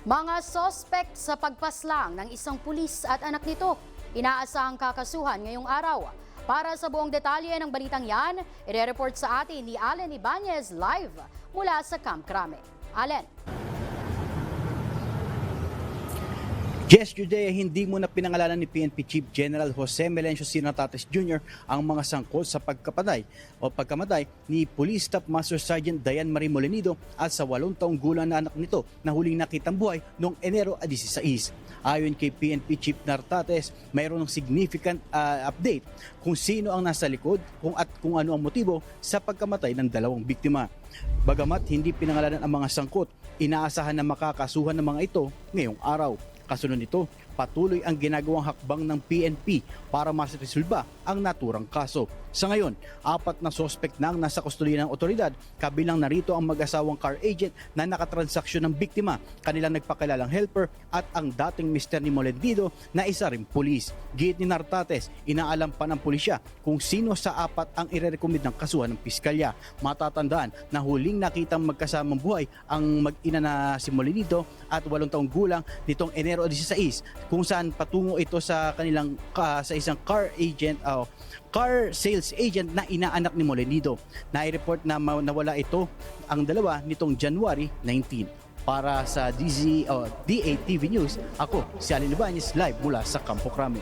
Mga sospek sa pagpaslang ng isang pulis at anak nito, inaasahang kakasuhan ngayong araw. Para sa buong detalye ng balitang yan, ire-report sa atin ni Allen Ibanez live mula sa Camp Crame. Allen. Yesterday, hindi muna pinangalanan ni PNP Chief General Jose Melencio Sinatates Jr. ang mga sangkot sa pagkamatay ni Police Staff Master Sergeant Diane Marie Molenido at sa 8 taong gulang na anak nito na huling nakitang buhay noong Enero 16. Ayon kay PNP Chief Nartates, mayroon ng significant update kung sino ang nasa likod kung ano ang motibo sa pagkamatay ng 2 biktima. Bagamat hindi pinangalanan ang mga sangkot, inaasahan na makakasuhan ng mga ito ngayong araw. Kasunod nito, patuloy ang ginagawang hakbang ng PNP para maresolba ang naturang kaso. Sa ngayon, 4 na suspect na ang nasa kustudiya ng otoridad, kabilang narito ang mag-asawang car agent na nakatransaksyon ng biktima, kanilang nagpakilalang helper at ang dating mister ni Molenido na isa ring pulis. Giit ni Nartates, inaalam pa ng pulisya kung sino sa 4 ang irerekomend ng kasuhan ng piskalya. Matatandaan na huling nakitang magkasamang buhay ang mag-ina na si Molenido at 8 taong gulang nitong Enero 16, kung saan patungo ito sa kanilang sa isang car sales agent na inaanak ni Molenido. Nai-report na nawala ito ang dalawa nitong January 19. Para sa DATV News, ako si Allen Ibanez live mula sa Campo Crame.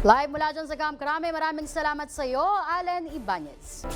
Live mula dyan sa Camp Crame, maraming salamat sa iyo, Allen Ibanez.